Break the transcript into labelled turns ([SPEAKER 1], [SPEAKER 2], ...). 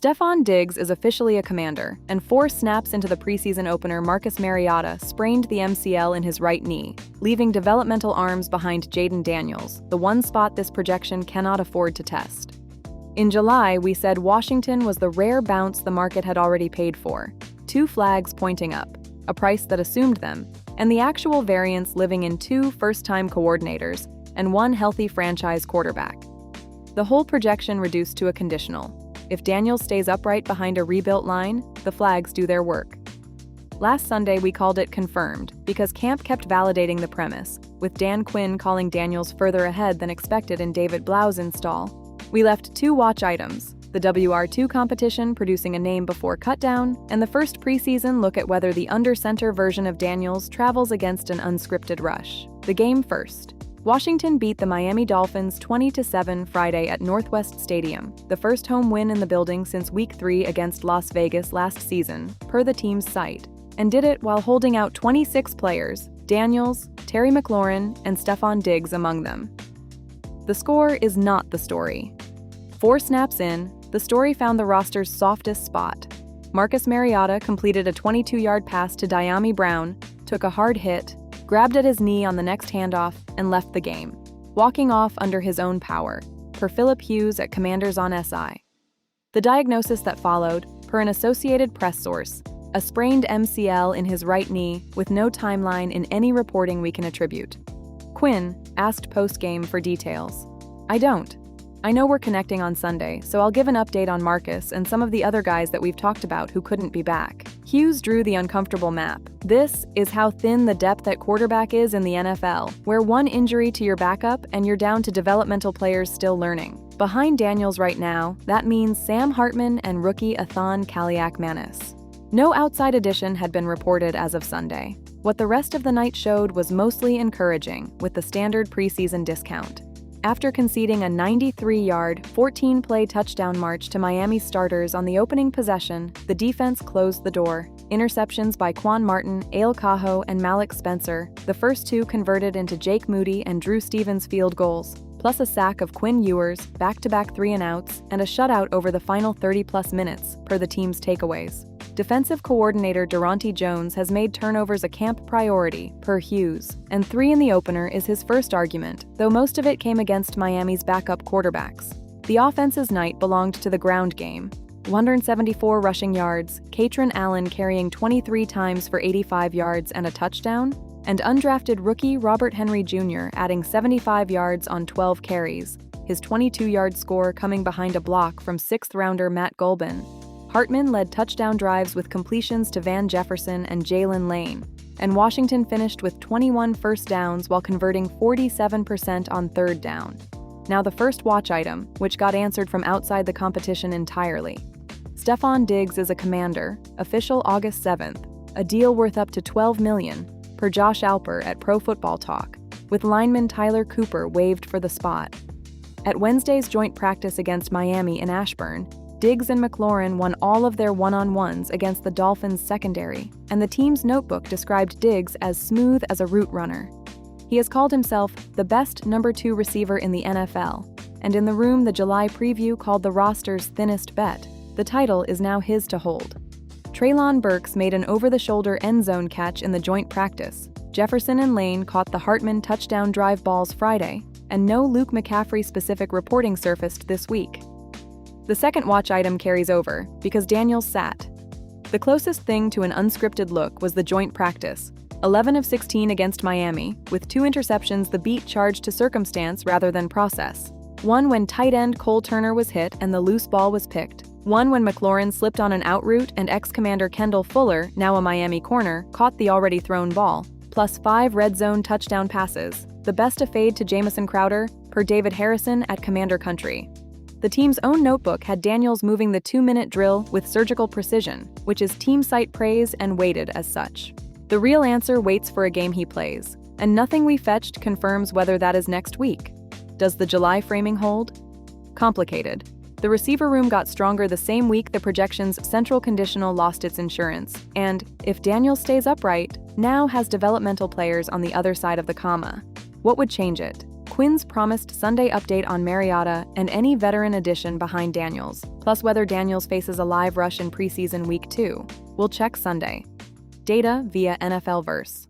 [SPEAKER 1] Stefon Diggs is officially a Commander, and 4 snaps into the preseason opener, Marcus Mariota sprained the MCL in his right knee, leaving developmental arms behind Jayden Daniels, the one spot this projection cannot afford to test. In July, we said Washington was the rare bounce the market had already paid for, 2 flags pointing up, a price that assumed them, and the actual variance living in 2 first-time coordinators and 1 healthy franchise quarterback. The whole projection reduced to a conditional. If Daniels stays upright behind a rebuilt line, the flags do their work. Last Sunday, we called it confirmed because camp kept validating the premise, with Dan Quinn calling Daniels further ahead than expected in David Blau's install. We left 2 watch items, the WR2 competition producing a name before cutdown, and the first preseason look at whether the under-center version of Daniels travels against an unscripted rush. The game first. Washington beat the Miami Dolphins 20-7 Friday at Northwest Stadium, the first home win in the building since Week 3 against Las Vegas last season, per the team's site, and did it while holding out 26 players, Daniels, Terry McLaurin, and Stefon Diggs among them. The score is not the story. 4 snaps in, the story found the roster's softest spot. Marcus Mariota completed a 22-yard pass to Dyami Brown, took a hard hit, grabbed at his knee on the next handoff, and left the game, walking off under his own power, per Philip Hughes at Commanders on SI. The diagnosis that followed, per an Associated Press source, a sprained MCL in his right knee with no timeline in any reporting we can attribute. Quinn asked post-game for details. I don't. I know we're connecting on Sunday, so I'll give an update on Marcus and some of the other guys that we've talked about who couldn't be back. Hughes drew the uncomfortable map. This is how thin the depth at quarterback is in the NFL, where 1 injury to your backup and you're down to developmental players still learning. Behind Daniels right now, that means Sam Hartman and rookie Athan Kaliak-Manis. No outside addition had been reported as of Sunday. What the rest of the night showed was mostly encouraging, with the standard preseason discount. After conceding a 93-yard, 14-play touchdown march to Miami starters on the opening possession, the defense closed the door. Interceptions by Quan Martin, Ale Cajo, and Malik Spencer, the first 2 converted into Jake Moody and Drew Stevens field goals, plus a sack of Quinn Ewers, back-to-back 3-and-outs, and a shutout over the final 30-plus minutes, per the team's takeaways. Defensive coordinator Durante Jones has made turnovers a camp priority, per Hughes, and 3 in the opener is his first argument, though most of it came against Miami's backup quarterbacks. The offense's night belonged to the ground game. 174 rushing yards, Katron Allen carrying 23 times for 85 yards and a touchdown, and undrafted rookie Robert Henry Jr. adding 75 yards on 12 carries, his 22-yard score coming behind a block from 6th-rounder Matt Golban. Hartman led touchdown drives with completions to Van Jefferson and Jalen Lane, and Washington finished with 21 first downs while converting 47% on 3rd down. Now the first watch item, which got answered from outside the competition entirely. Stefon Diggs is a Commander, official August 7th, a deal worth up to $12 million, per Josh Alper at Pro Football Talk, with lineman Tyler Cooper waived for the spot. At Wednesday's joint practice against Miami in Ashburn, Diggs and McLaurin won all of their one-on-ones against the Dolphins' secondary, and the team's notebook described Diggs as smooth as a route runner. He has called himself the best number 2 receiver in the NFL, and in the room the July preview called the roster's thinnest bet. The title is now his to hold. Treylon Burks made an over-the-shoulder end zone catch in the joint practice. Jefferson and Lane caught the Hartman touchdown drive balls Friday, and no Luke McCaffrey-specific reporting surfaced this week. The second watch item carries over, because Daniels sat. The closest thing to an unscripted look was the joint practice, 11 of 16 against Miami, with 2 interceptions the beat charged to circumstance rather than process. One when tight end Cole Turner was hit and the loose ball was picked. One when McLaurin slipped on an out route and ex-Commander Kendall Fuller, now a Miami corner, caught the already thrown ball, plus 5 red zone touchdown passes, the best of fade to Jamison Crowder, per David Harrison at Commander Country. The team's own notebook had Daniels moving the 2-minute drill with surgical precision, which is team site praise and weighted as such. The real answer waits for a game he plays, and nothing we fetched confirms whether that is next week. Does the July framing hold? Complicated. The receiver room got stronger the same week the projection's central conditional lost its insurance, and, if Daniels stays upright, now has developmental players on the other side of the comma. What would change it? Quinn's promised Sunday update on Mariota and any veteran addition behind Daniels, plus whether Daniels faces a live rush in preseason week 2. We'll check Sunday. Data via NFL Verse.